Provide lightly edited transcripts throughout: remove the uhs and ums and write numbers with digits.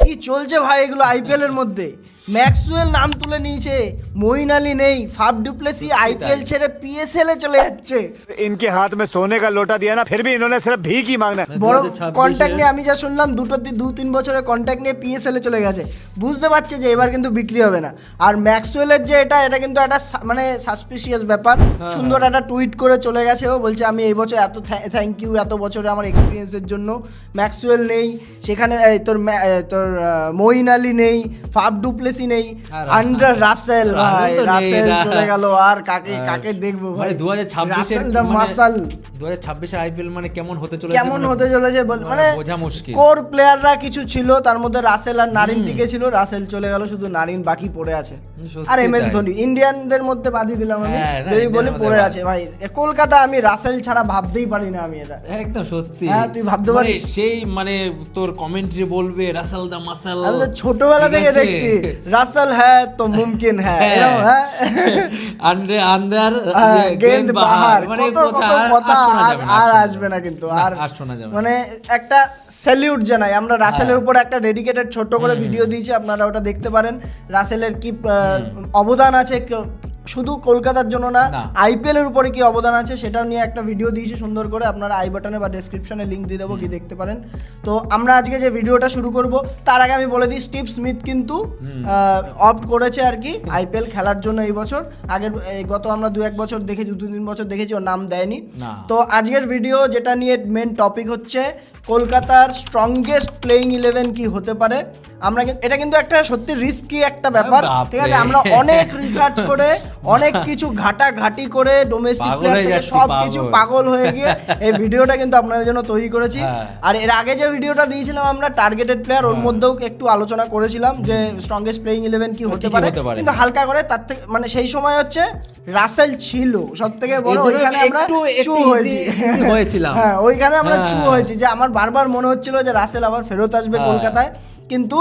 কি চলছে ভাই এগুলো আইপিএল এর মধ্যে? ম্যাক্সওয়েল নাম তুলে নিয়েছে, মঈন আলী নেই, ফাফ ডুপ্লেসি আইপিএল ছেড়ে পিএসএল এ চলে যাচ্ছে। इनके हाथ में सोने का लोटा दिया ना, फिर भी इन्होंने सिर्फ भीख ही मांगना। বড় কন্ট্যাক্ট নিয়ে আমি যা শুনলাম 2-3 বছরের কন্ট্যাক্ট নিয়ে পিএসএল এ চলে গেছে। বুঝতে পারছে যে এবার কিন্তু বিক্রি হবে না। আর ম্যাক্সওয়েলের যে এটা কিন্তু একটা মানে সাসপিশিয়াস ব্যাপার। সুন্দর একটা টুইট করে চলে গেছে, ও বলছে আমি এই বছর এত থ্যাংক ইউ এত বছরে আমার এক্সপিরিয়েন্সের জন্য। ম্যাক্সওয়েল নেই সেখানে, তোর মঈন আলী নেই, ফাফ ডুপ্লেসি নেই, আন্ডার রাসেল ভাই, রাসেল চলে গেল। আর কাকে দেখবো ভাই? 2026 আইপিএল মানে কেমন হতে চলেছে মানে বোঝা মুশকিল। কোর প্লেয়াররা কিছু ছিল, তার মধ্যে রাসেল আর নারিন টিকে ছিল। রাসেল চলে গেল, শুধু নারিন বাকি পড়ে আছে। আর এমএস ধোনি ইন্ডিয়ানদের মধ্যে বাদি দিলাম আমি, যদি বলি পড়ে আছে ভাই। কলকাতা আমি রাসেল ছাড়া ভাবতেই পারি না আমি এটা। একদম সত্যি। হ্যাঁ তুই ভাবতে পারিস? সেই মানে তোর কমেন্ট্রি বলবে রাসেল দা মাসাল, আমি তো ছোটবেলা থেকে দেখছি রাসেল হ্যাঁ তো মুমকিন হ্যাঁ, এরকম হ্যাঁ আন্ডার গেন্দ বাহার, মানে কত কথা আর আসবে না কিন্তু। আর শোনা যাবে মানে একটা স্যালিউট জানাই আমরা রাসেলের উপর। একটা ডেডিকেটেড ছোট্ট করে ভিডিও দিয়েছি, আপনারা ওটা দেখতে পারেন। রাসেলের কি অবদান আছে শুধু কলকাতার জন্য না, আইপিএল এর উপরে কি অবদান আছে সেটাও নিয়ে একটা ভিডিও দিয়েছি সুন্দর করে। আপনারা আই বাটনে বা ডেসক্রিপশনে লিংক দিয়ে দেবো, কি দেখতে পারেন। তো আমরা আজকে যে ভিডিওটা শুরু করব তার আগে আমি বলে দিই, স্টিভ স্মিথ কিন্তু অপ্ট করেছে আর কি আইপিএল খেলার জন্য এই বছর। গত আমরা 2-1 বছর দেখেছি, 2-3 বছর দেখেছি, ওর নাম দেয়নি। তো আজকের ভিডিও যেটা নিয়ে মেন টপিক হচ্ছে কলকাতার স্ট্রংগেস্ট প্লেইং 11 কি হতে পারে। আমরা এটা কিন্তু একটা সত্যি রিস্কি একটা ব্যাপার, ঠিক আছে? আমরা অনেক রিসার্চ করে অনেক কিছু ঘাটাঘাটি করে ডোমেস্টিক প্লেয়ার থেকে সব কিছু পাগল হয়ে গিয়ে এই ভিডিওটা কিন্তু আপনাদের জন্য তৈরি করেছি। আর এর আগে যে ভিডিওটা দিয়েছিলাম আমরা টার্গেটেড প্লেয়ার, ওর মধ্যেও একটু আলোচনা করেছিলাম যে স্ট্রংগেস্ট প্লেইং 11 কি হতে পারে, কিন্তু হালকা করে। তার থেকে মানে সেই সময় হচ্ছে রাসেল ছিল সবথেকে বড়, ওইখানে আমরা চু হয়েছিলাম। হ্যাঁ ওইখানে আমরা চু হয়েছি যে আমার বারবার মনে হচ্ছিল যে রাসেল আবার ফেরত আসবে কলকাতায়, কিন্তু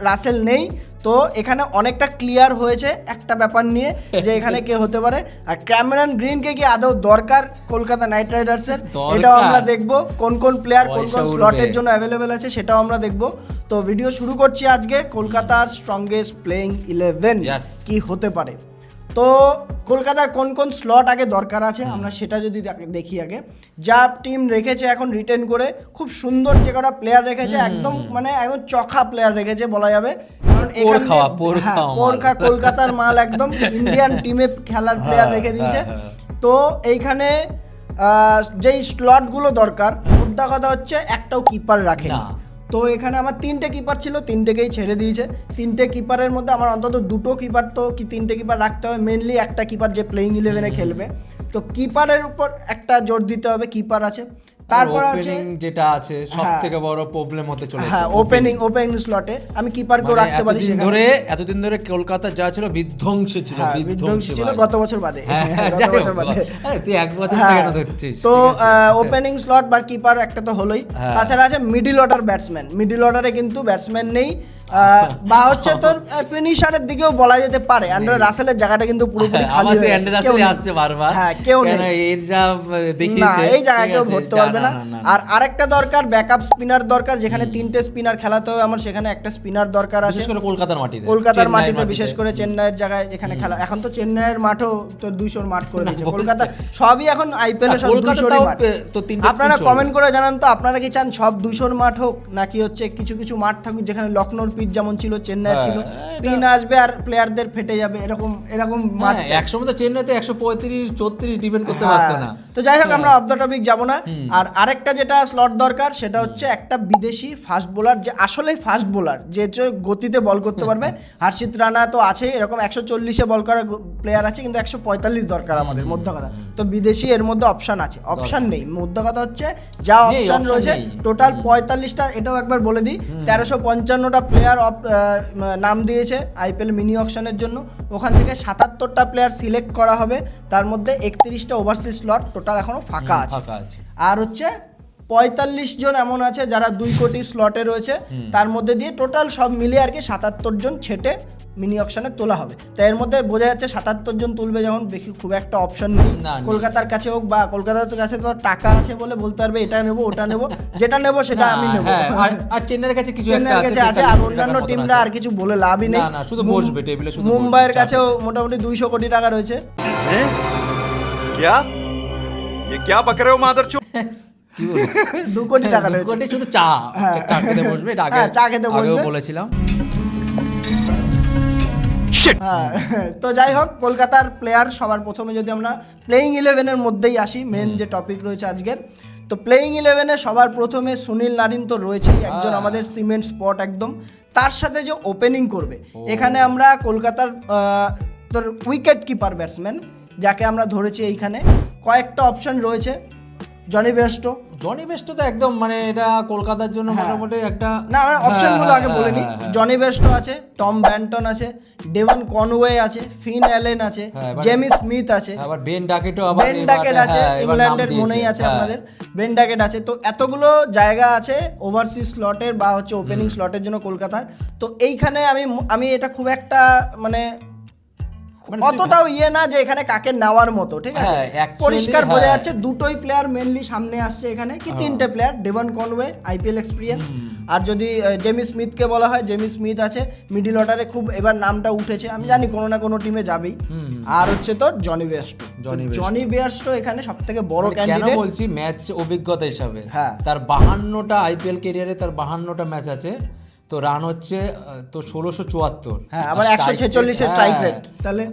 রাসেল নেই। তো এখানে অনেকটা ক্লিয়ার হয়েছে একটা ব্যাপার নিয়ে যে এখানে কে হতে পারে। আর ক্যামেরন গ্রিনকে কি আদৌ দরকার কলকাতা নাইট রাইডার্সের, এটাও আমরা দেখবো। কোন কোন প্লেয়ার কোন কোন স্লটের জন্য অ্যাভেলেবেল আছে সেটাও আমরা দেখবো। তো ভিডিও শুরু করছি আজকে কলকাতার স্ট্রংগেস্ট প্লেইং 11 কি হতে পারে। তো কলকাতার কোন কোন স্লট আগে দরকার আছে আমরা সেটা যদি দেখি আগে। যা টিম রেখেছে এখন রিটেন করে, খুব সুন্দর যে কটা প্লেয়ার রেখেছে, একদম মানে একদম চখা প্লেয়ার রেখেছে বলা যাবে। কারণ এখানে পোরখা কলকাতার মাল, একদম ইন্ডিয়ান টিমে খেলার প্লেয়ার রেখে দিয়েছে। তো এইখানে যেই স্লটগুলো দরকার, মুদ্রা কথা হচ্ছে একটাও কিপার রাখেনি। তো এখানে আমার 3টে কিপার ছিল, 3টেকেই ছেড়ে দিয়েছে। 3টে কিপারের মধ্যে আমার অন্তত 2টো কিপার তো কি 3টে কিপার রাখতে হবে, মেনলি একটা কিপার যে প্লেইং 11-এ খেলবে। তো কিপারের উপর একটা জোর দিতে হবে, কিপার আছে। তারপর আছে যেটা আছে সবথেকে বড় প্রবলেম হতে চলেছে, হ্যাঁ ওপেনিং স্লটে আমি কিপারকেও রাখতে পারি। সেখানে এতদিন ধরে কলকাতা যা ছিল বিধ্বংসী ছিল গত বছর বাদে, তুই 1 বছর কেন ধরছিস? তো ওপেনিং স্লট বা কিপার একটা তো হলোই। তাছাড়া আছে মিডল অর্ডার ব্যাটসম্যান। মিডল অর্ডারে কিন্তু ব্যাটসম্যান নেই, বা হচ্ছে তোর ফিনিশারের দিকেও বলা যেতে পারে। আন্ডার রাসেলের জায়গাটা কিন্তু পুরোপুরি খালি হয়ে আছে, আসছে বারবার। হ্যাঁ কেউ নেই, এর যা দেখিয়েছে এই জায়গায় কেউ ভরতে পারবে না। আর আরেকটা দরকার ব্যাকআপ স্পিনার দরকার, যেখানে 3টে স্পিনার খেলাতে হবে আমার, সেখানে একটা স্পিনার দরকার আছে কলকাতার মাটিতে, বিশেষ করে চেন্নাইয়ের জায়গায় এখানে খেলা। এখন তো চেন্নাইয়ের মাঠও তো 200 মাঠ করে দিয়েছে কলকাতা, সবই এখন আইপিএল এ সব 200 মাঠ। আপনারা কমেন্ট করে জানান তো আপনারা কি চান সব 200 মাঠ হোক, নাকি হচ্ছে কিছু কিছু মাঠ থাকুক যেখানে লখনৌর পিচ যেমন ছিল, চেন্নাই ছিল, স্পিন আসবে আর প্লেয়ারদের ফেটে যাবে, এরকম মাঠ। একসময় তো চেন্নাইতে 135-34 ডিফেন্ড করতে পারতো না। তো যাই হোক আমরা অফ দ্য টপিক যাব না। আর আরেকটা যেটা স্লট দরকার সেটা হচ্ছে একটা বিদেশি ফাস্ট বোলার, যে আসলে ফাস্ট বোলার, যে গতিতে বল করতে পারবে। হর্ষিত রানা তো আছে, এরকম 140-এ বল করার প্লেয়ার আছে, কিন্তু 145 দরকার আমাদের মধ্যে কথা। তো বিদেশি এর মধ্যে অপশন আছে, অপশন নেই। মধ্যে কথা হচ্ছে যা অপশন রয়েছে টোটাল 45টা। এটাও একবার বলে দিই, 1355টা প্লেয়ার নাম দিয়েছে আইপিএল মিনি অকশনের জন্য। ওখান থেকে 77টা প্লেয়ার সিলেক্ট করা হবে, তার মধ্যে 31টা ওভারসিজ স্লট টোটাল এখনো ফাঁকা আছে। আর হচ্ছে 45 জন এমন আছে যারা 2 কোটি স্লটে রয়েছে, তার মধ্যে দিয়ে টোটাল সব মিলিয়ে আর কি 77 জন ছেটে মিনি অকশনে তোলা হবে। তো এর মধ্যে বোঝা যাচ্ছে 77 জন তুলবে, যখন বেশি খুব একটা অপশন নেই না, নেই। কলকাতার কাছে হোক বা কলকাতার কাছে তো টাকা আছে বলে বলতে পারবে এটা নেবো ওটা নেবো, যেটা নেবো সেটা আমি নেবো। হ্যাঁ, আর চেন্নাইয়ের কাছে কিছু একটা চেন্নাইয়ের কাছে আছে, আর অন্যান্য টিমরা আর কিছু বলে লাভই নেই। না, শুধু বসবে টেবিলে, শুধু মুম্বাইয়ের কাছেও মোটামুটি 200 কোটি টাকা রয়েছে। क्या ये क्या बक रहे हो मादरचोद? কি বলবো? 2 কোটি টাকা রয়েছে। কোটি শুধু চা খেতে বসবে, এটা আগে হ্যাঁ, চা খেতে আগেও বসবে। বলেছিলাম। হ্যাঁ, তো যাই হোক কলকাতার প্লেয়ার সবার প্রথমে যদি আমরা প্লেইং 11-এর মধ্যেই আসি, মেন যে টপিক রয়েছে আজকের, তো প্লেইং 11-এ সবার প্রথমে সুনীল নারিন তো রয়েছেই, একজন আমাদের সিমেন্ট স্পট একদম। তার সাথে যে ওপেনিং করবে, এখানে আমরা কলকাতার তোর উইকেট কিপার ব্যাটসম্যান যাকে আমরা ধরেছি, এইখানে কয়েকটা অপশন রয়েছে। জনি বেস্টো, জনি বেস্টো তো একদম মানে এটা কলকাতার জন্য মোটামুটি একটা না আমরা অপশনগুলো আগে বলে নিই। হ্যাঁ। জনি বেস্টো আছে, টম ব্যান্টন আছে, ডেভন কনওয়ে আছে, ফিন অ্যালেন আছে, জেমি স্মিথ আছে, আবার বেন ডাকেটও আবার বেন ডাকেট আছে, ইংল্যান্ডের মনেই আছে আপনাদের বেন ডাকেট আছে। তো এতগুলো জায়গা আছে ওভারসিজ স্লটের বা হচ্ছে ওপেনিং স্লটের জন্য কলকাতার। তো এইখানে আমি এটা খুব একটা মানে অতটাও না যে এখানে কাকে নেওয়ার মতো, ঠিক আছে, পরিষ্কার বোঝা যাচ্ছে দুটোই প্লেয়ার মেনলি সামনে আসছে এখানে, কি তিনটে player, Devon Conway IPL experience, আর যদি জেমি স্মিথকে বলা হয়, জেমি স্মিথ আছে মিডল অর্ডারে, খুব এবার নামটা উঠেছে, আমি জানি কোনো না কোনো টিমে যাবেই। আর হচ্ছে তো জনি বেয়ারস্টো, জনি বেয়ারস্টো এখানে সবথেকে বড় ক্যান্ডিডেট। কেন বলছি ম্যাচ অভিজ্ঞতা হিসাবে, হ্যাঁ, তার 52টা আইপিএল ক্যারিয়ারে তার 52টা ম্যাচ আছে, তো রান হচ্ছে তো 1674, হ্যাঁ, আবার 146 এর স্ট্রাইক রেট, তাহলে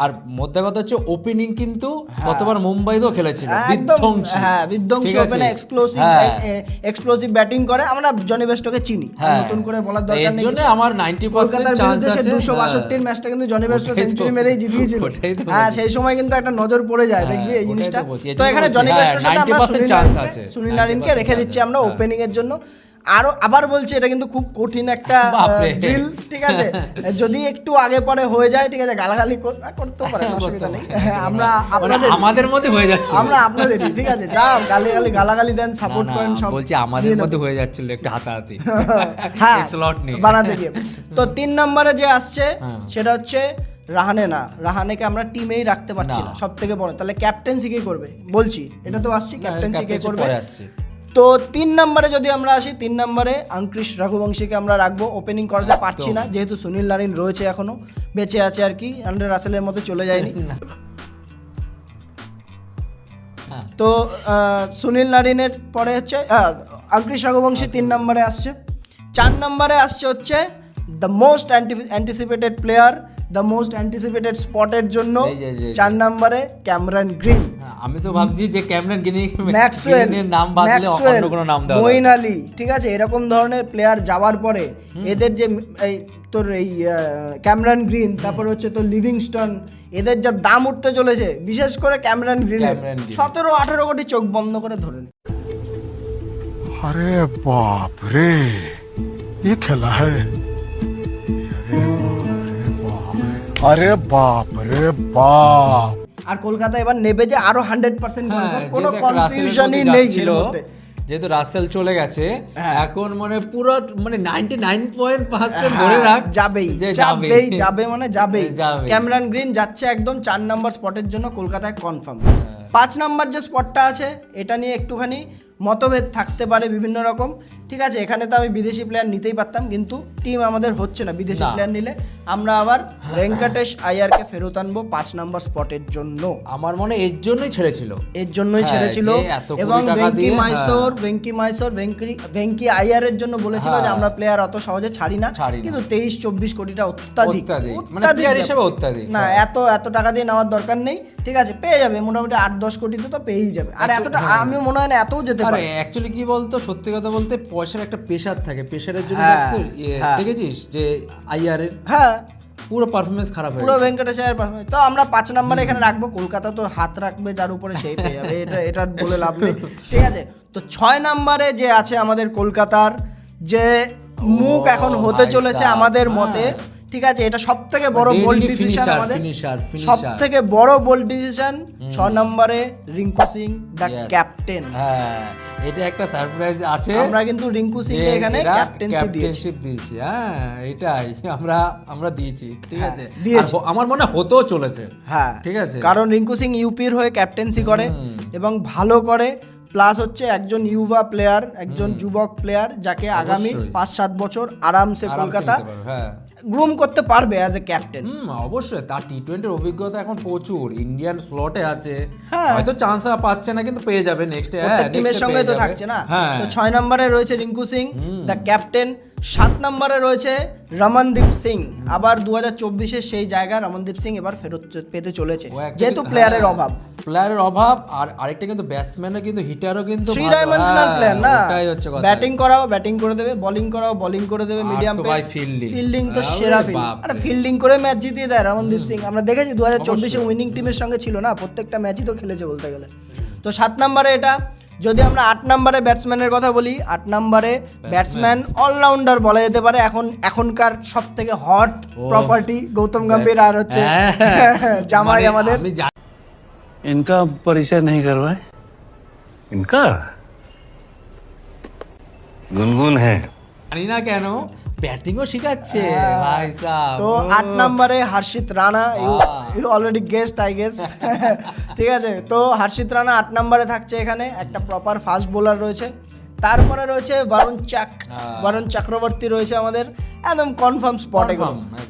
আর মধ্যে কথা হচ্ছে ওপেনিং কিন্তু কতবার মুম্বাইতেও খেলেছিল, বিধ্বংসী, হ্যাঁ বিধ্বংসী ওপেনে এক্সপ্লোসিভ ব্যাটিং করে। আমরা জনি বেস্টোকে চিনি, নতুন করে বলার দরকার নেই, এর জন্য আমার 90% চান্স আছে। 262 এর ম্যাচটা কিন্তু জনি বেস্টো সেঞ্চুরি মেরেই জিতিয়েছিল। হ্যাঁ, সেই সময় কিন্তু একটা নজর পড়ে যায়, দেখবি এই জিনিসটা। তো এখানে জনি বেস্টোর সাথে আমরা সুনীল নারিনকে রেখে দিচ্ছি আমরা ওপেনিং এর জন্য। আরো আবার বলছি, এটা কিন্তু খুব কঠিন একটা ড্রিল, ঠিক আছে, যদি একটু আগে পরে হয়ে যায়, ঠিক আছে, গালাগালি করতে পারেন, অসুবিধা নেই, আমরা আমাদের মধ্যে হয়ে যাচ্ছে, আমরা আপনাদেরই, ঠিক আছে, যা গালাগালি দেন, সাপোর্ট করেন, সব বলছি আমাদের মধ্যে হয়ে যাচ্ছিল একটু হাতাহাতি হ্যাঁ স্লট নিয়ে বানাতে গিয়ে। তো 3 নম্বরে যে আসছে সেটা হচ্ছে রাহানেকে আমরা টিমেই রাখতে পারছি না, সব থেকে বড়। তাহলে ক্যাপ্টেন্সি কে করবে বলছি, এটা তো আসছি, ক্যাপ্টেন্সি কে করবে। তো 3 নম্বরে যদি আমরা আসি, 3 নম্বরে আঙ্ক্রিশ রঘুবংশীকে আমরা রাখবো, ওপেনিং করাতে পারছি না যেহেতু সুনীল নারিন রয়েছে, এখনো বেঁচে আছে আর কি, আন্ডার রাসেলের মতো চলে যায়নি। তো সুনীল নারিনের পরে হচ্ছে আঙ্ক্রিশ রঘুবংশী 3 নম্বরে আসছে। 4 নম্বরে আসছে হচ্ছে the most anticipated player, the most anticipated স্পটের জন্য 4 নম্বরে ক্যামেরন গ্রিন। আমি তো ভাবছি যে ক্যামেরন ম্যাক্সওয়েলের নাম বাদলে অন্য কোনো নাম দেওয়া, মঈন আলী, ঠিক আছে, এরকম ধরনের প্লেয়ার যাওয়ার পরে এদের যে তোর এই ক্যামেরন গ্রিন, তারপর হচ্ছে তোর লিভিংস্টন, এদের যা দাম উঠতে চলেছে, বিশেষ করে ক্যামেরন গ্রিন 17-18 কোটি চোখ বন্ধ করে ধরে নে। अरे बाप रे ये खेला है अरे बाप रे बाप। আর কলকাতা এবার নেবে যে আরো 100% কোনো কনফিউশনই নেই এর মধ্যে, যেহেতু রাসেল চলে গেছে, এখন মানে পুরো মানে 99% ধরে রাখ যাবে মানে যাবেই। ক্যামেরন গ্রিন যাচ্ছে একদম 4 নম্বর স্পটের জন্য কলকাতায় কনফার্ম। 5 নম্বর যে স্পটটা আছে এটা নিয়ে একটুখানি মতভেদ থাকতে পারে বিভিন্ন রকম, ঠিক আছে, এখানে তো আমি বিদেশি প্লেয়ার নিতেই পারতাম, কিন্তু টিম আমাদের হচ্ছে না, বিদেশি প্লেয়ার নিলে আমরা আবার ভেঙ্কটেশ আয়ারকে ফেরত আনবো 5 নম্বর স্পটের জন্য। আমার মনে এর জন্যই ছেড়েছিল, এবং ভেঙ্কি আয়ারের জন্য বলেছিল যে আমরা প্লেয়ার অত সহজে ছাড়ি না, কিন্তু 23-24 কোটিটা অত্যাধিক না, এত টাকা দিয়ে নেওয়ার দরকার নেই, ঠিক আছে, পেয়ে যাবে মোটামুটি 8-10 কোটিতে তো পেয়েই যাবে। আর এতটা আমি মনে হয় না এতও যেতে পারে। অ্যাকচুয়ালি কি বলতো, সত্যি কথা বলতে পয়সার একটা প্রেশার থাকে, প্রেশারের জন্য দেখেছিস যে আইআর এর পুরো পারফরমেন্স খারাপ হয়ে পুরো ভেঙ্কটেশ আয়ার পারফরমেন্স। তো আমরা 5 নম্বরে এখানে রাখবো, কলকাতা তো হাত রাখবে যার উপরে সেই পেয়ে যাবে, এটা বলে লাভ নেই, ঠিক আছে। তো 6 নম্বরে যে আছে আমাদের কলকাতার যে মুখ এখন হতে চলেছে আমাদের মতে, ঠিক আছে, এটা সব থেকে বড় বোল্ড ডিসিশন আমাদের, ফিনিশার সব থেকে বড় বোল্ড ডিসিশন। 6 নম্বরে রিঙ্কু সিং দ্য ক্যাপ্টেন। হ্যাঁ, এটা একটা সারপ্রাইজ আছে, আমরা কিন্তু রিঙ্কু সিং কে এখানে ক্যাপ্টেনশিপ দিয়েছি। হ্যাঁ, এটাই আমরা দিয়েছি, ঠিক আছে। দিয়েছি। আর আমার মনে হয় হতেও চলেছে। হ্যাঁ, ঠিক আছে, কারণ রিঙ্কু সিং ইউপির হয়ে ক্যাপ্টেন্সি করে এবং ভালো করে, প্লাস হচ্ছে একজন ইউভা প্লেয়ার, একজন যুবক প্লেয়ার যাকে আগামী 5-7 বছর আরামসে কলকাতা গ্রুম করতে পারবে অ্যাজ এ ক্যাপ্টেন। অবশ্যই, তার টি-20 অভিজ্ঞতা এখন প্রচুর, ইন্ডিয়ান স্লটে আছে, হয়তো চান্স পাচ্ছে না কিন্তু পেয়ে যাবে নেক্সট টিমের সঙ্গে তো থাকছে না। তো 6 নম্বরে রয়েছে রিঙ্কু সিং দ্য ক্যাপ্টেন। 7 নম্বরে রয়েছে রমনদীপ সিং। আবার 2024-এর সেই জায়গায় রমনদীপ সিং এবার ফেরত পেতে চলেছে, যেহেতু প্লেয়ারের অভাব। আর আরেকটা কিন্তু ব্যাটসম্যানও কিন্তু হিটারও কিন্তু 3 ডাইমেনশনাল প্লেয়ার না, ব্যাটিং করাও ব্যাটিং করে দেবে, বোলিং করাও বোলিং করে দেবে, মিডিয়াম পেস, ফিল্ডিং তো সেরা ফিল্ডিং করে ম্যাচ জিতিয়ে দেয় রমনদীপ সিং। আমরা দেখেছি 2024-এ উইনিং টিমের সঙ্গে ছিল না, প্রত্যেকটা ম্যাচই তো খেলেছে বলতে গেলে। তো 7 নম্বরে এটা। যদি আমরা 8 নম্বরে ব্যাটসম্যানের কথা বলি, 8 নম্বরে ব্যাটসম্যান অলরাউন্ডার বলা যেতে পারে, এখনকার সব থেকে হট প্রপার্টি গৌতম গম্ভীর আর হচ্ছে জামাই আমাদের। इनका परिचय नहीं करवाए। इनका गुनगुन है, জানি না কেন ব্যাটিংও শিখাচ্ছে ভাই সাহেব। তো 8 নম্বরে Harshit Rana, you already guessed I guess. ঠিক আছে, তো হর্ষিত রানা 8 নম্বরে থাকছে। এখানে একটা প্রপার ফাস্ট বোলার রয়েছে। তারপরে রয়েছে বরুণ চক্রবর্তী রয়েছে আমাদের একদম কনফার্ম স্পটে।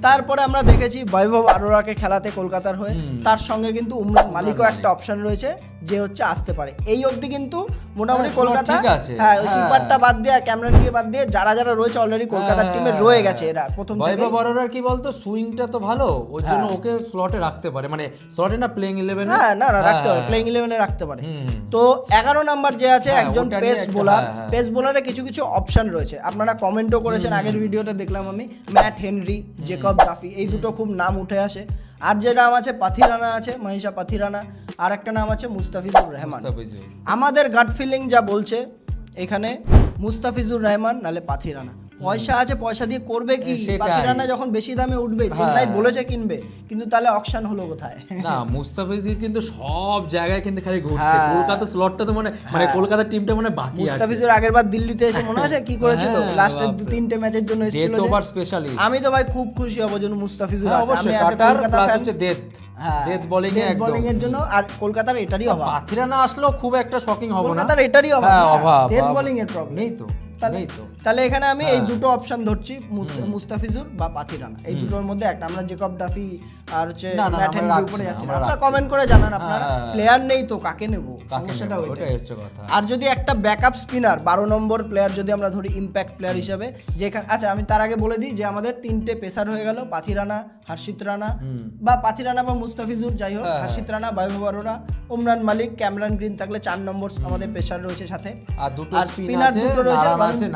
তারপরে আমরা দেখেছি বৈভব আরোরাকে খেলাতে কলকাতার হয়ে, তার সঙ্গে কিন্তু উমরান মালিকও একটা অপশন রয়েছে যে হচ্ছে আসতে পারে। এই অবধি কিন্তু মোটামুটি কলকাতা, হ্যাঁ ওই কিপারটা বাদ দিয়ে ক্যামেরনকে বাদ দিয়ে যারা রয়েছে অলরেডি কলকাতার টিমে রয়ে গেছে এরা প্রথম থেকে। বৈভব আরোরার কি বলতো, সুইংটা তো ভালো, ওর জন্য ওকে স্লটে রাখতে পারে, মানে স্লটে না প্লেইং 11। হ্যাঁ না রাখতে পারে, প্লেইং 11-এ রাখতে পারে। তো 11 নম্বর যে আছে একজন পেস বোলার, পেস বোলারে কিছু কিছু অপশন রয়েছে, আপনারা কমেন্টও করেছেন, আগের ভিডিওতে দেখলাম আমি। ম্যাট হেনরি, জেকব ডাফি, এই দুটো খুব নাম উঠে আসে। আর যে নাম আছে পাথিরানা আছে, মহিষা পাথিরানা, আর একটা নাম আছে মুস্তাফিজুর রহমান। আমাদের গাট ফিলিং যা বলছে এখানে মুস্তাফিজুর রহমান নালে পাথিরানা। পয়সা আছে, পয়সা দিয়ে করবে কি? পাথিরানা যখন বেশি দামে উঠবে, চেন্নাই বলেছে কিনবে, কিন্তু তাহলে অকশন হলো কোথায়? না, মুস্তাফিজুর কিন্তু সব জায়গায় কিন্তু খালি ঘুরছে, কলকাতা স্লটটা তো মানে কলকাতা টিমটা মানে বাকি আছে। মুস্তাফিজুর আগেরবার দিল্লিতে এসে মনে আছে কি করেছিল, লাস্টের 2-3টে ম্যাচের জন্য এসেছিল, ওভার স্পেশালিস্ট। আমি তো ভাই খুব খুশি হব যখন মুস্তাফিজুর আসে। আমি আজ কলকাতা ফ্যান হচ্ছে ডেথ বোলিং এর জন্য, আর কলকাতার এটারই অভাব। পাথিরানা আসলেও খুব একটা শকিং হবে না, কলকাতার এটারই অভাব, ডেথ বোলিং এর প্রবলেম নেই তো। তাহলে এখানে আমি এই দুটো অপশন ধরছি, মুস্তাফিজুর বা পাথিরানা, এই দুটোর মধ্যে একটা। আমরা জেকব ডাফি আর হচ্ছে ম্যাট হেনরির উপরে যাচ্ছি না, আপনারা কমেন্ট করে জানান আপনারা। প্লেয়ার নেই তো কাকে নেব, সমস্যাটা ওইটাই হচ্ছে কথা। আর যদি একটা ব্যাকআপ স্পিনার 12 নম্বর প্লেয়ার যদি আমরা ধরি ইমপ্যাক্ট প্লেয়ার হিসেবে, যেখানে আচ্ছা আমি তার আগে বলে দিই যে আমাদের 3টে পেসার হয়ে গেল, পাথিরানা, হর্ষিত রানা বা পাথিরানা বা মুস্তাফিজুর, যাই হোক, হর্ষিত রানা, বৈভব আরোরা, উমরান মালিক, ক্যামেরন গ্রিন থাকলে 4 নম্বর আমাদের পেসার রয়েছে সাথে। আর দুটো স্পিনার দুটো রয়েছে,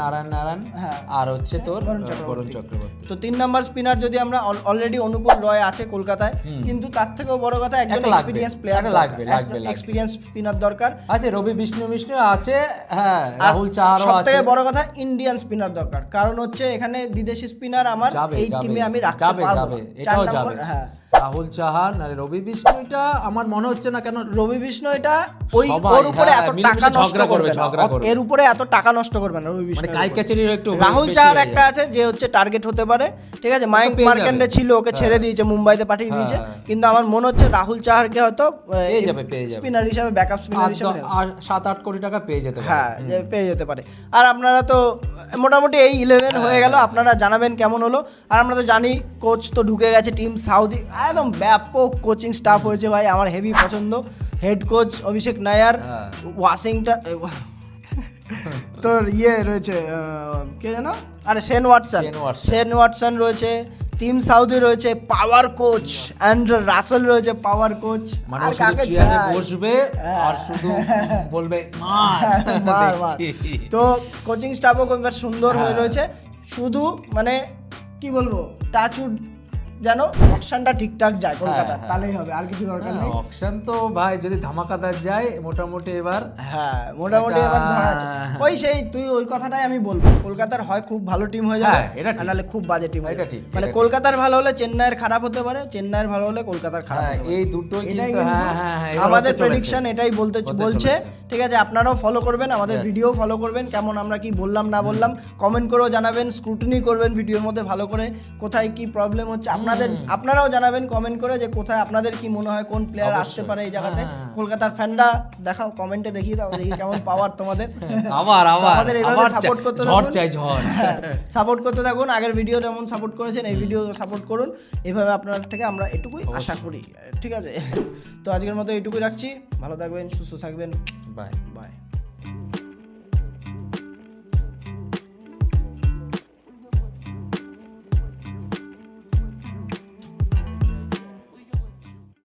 নারায়ণ আর হচ্ছে তোর বরুণ চক্রবর্তী। তো 3 নম্বর স্পিনার যদি আমরা অলরেডি অনুকূল রয় আছে কলকাতায়, কিন্তু তার থেকেও বড় কথা একজন এক্সপেরিয়েন্স প্লেয়ার লাগবে, এক্সপেরিয়েন্স স্পিনার দরকার আছে। রবি বিষ্ণু আছে, হ্যাঁ, রাহুল চাহারও আছে। সবথেকে বড় কথা ইন্ডিয়ান স্পিনার দরকার, কারণ হচ্ছে এখানে বিদেশি স্পিনার আমার এই টিমে আমি রাখতে পারবো। 4 নম্বর, হ্যাঁ, রাহুল চাহার নালে রবি বিষ্ণু। এটা আমার মনে হচ্ছে না কেন রবি বিষ্ণু এটা ওর উপরে এত টাকা নষ্ট করবে, এর উপরে এত টাকা নষ্ট করবে না রবি বিষ্ণু। রাহুল চাহার একটা আছে যে হচ্ছে টার্গেট হতে পারে, ঠিক আছে। মায়াঙ্ক মার্কেন্ডে ছিল, ওকে ছেড়ে দিয়েছে, মুম্বাইতে পাঠিয়ে দিয়েছে, কিন্তু আমার মনে হচ্ছে রাহুল চাহারকে হয়তো স্পিনার হিসাবে, ব্যাকআপ স্পিনার হিসাবে 7-8 কোটি টাকা পেয়ে যেতে পারে। হ্যাঁ, পেয়ে যেতে পারে। আর আপনারা তো মোটামুটি এই 11 হয়ে গেল, আপনারা জানাবেন কেমন হলো। আর আমরা তো জানি কোচ তো ঢুকে গেছে টিম সাউদি, একদম ব্যাপক কোচিং স্টাফ হয়েছে ভাই, আমার হেভি পছন্দ। হেড কোচ অভিষেক নায়ার, ওয়াশিংটন তোর রয়েছে কে জানো, আরে শেন ওয়াটসন রয়েছে, টিম সাউদি রয়েছে, পাওয়ার কোচ অ্যান্ড্রু রাসেল রয়েছে, পাওয়ার কোচ। আর কাকে বসবে আর শুধু বলবে মার। তো কোচিং স্টাফও খুব সুন্দর হয়ে রয়েছে, শুধু মানে কি বলবো, টাচউড যেন অকশনটা ঠিকঠাক যায় কলকাতার, তাহলেই হবে, আর কিছু দরকার নেই। অকশন তো ভাই যদি ধামাকাদার যায় মোটামুটি এবার হ্যাঁ মোটামুটি এবার ধরা আছে। ওই সেই তুই ওই কথাটাই আমি বলবো, কলকাতার হয় খুব ভালো টিম হয়ে যাবে, হ্যাঁ, এটা ঠিক। আর নাহলে খুব বাজে টিম হয়ে এটা যাবে। ঠিক, মানে এটা কলকাতার ভালো হলে চেন্নাইয়ের খারাপ হতে পারে, চেন্নাইয়ের ভালো হলে কলকাতার খারাপ হ্যাঁ, হতে পারে। এই দুটোই এটাই কিন্তু কিন্তু এবার আমাদের হতে চলেছে। প্রেডিকশন এটাই বলছে। চলেছে। ঠিক আছে, আপনারাও ফলো করবেন, আমাদের Yes. ভিডিও ফলো করবেন, কেমন আমরা কি বললাম না বললাম কমেন্ট করেও জানাবেন, স্ক্রুটিনি করবেন ভিডিওর মধ্যে ভালো করে, কোথায় কি প্রবলেম হচ্ছে আপনারাও জানাবেন কমেন্ট করে যে কোথায় আপনাদের কি মনে হয় কোন প্লেয়ার আসতে পারে এই জায়গাতে। কলকাতার ফ্যানরা দেখাও, কমেন্টে দেখিয়ে দাও দেখি কেমন পাওয়ার তোমাদের। আবার তো আমাদের এইভাবে সাপোর্ট করতে ঝড় থাকুন, চাই ঝড়। সাপোর্ট করতে থাকুন। আগের ভিডিও যেমন সাপোর্ট করেছেন এই ভিডিও সাপোর্ট করুন, এইভাবে আপনাদের থেকে আমরা এটুকুই আশা করি, ঠিক আছে। তো আজকের মতো এইটুকুই রাখছি, ভালো থাকবেন, সুস্থ থাকবেন, বাই বাই।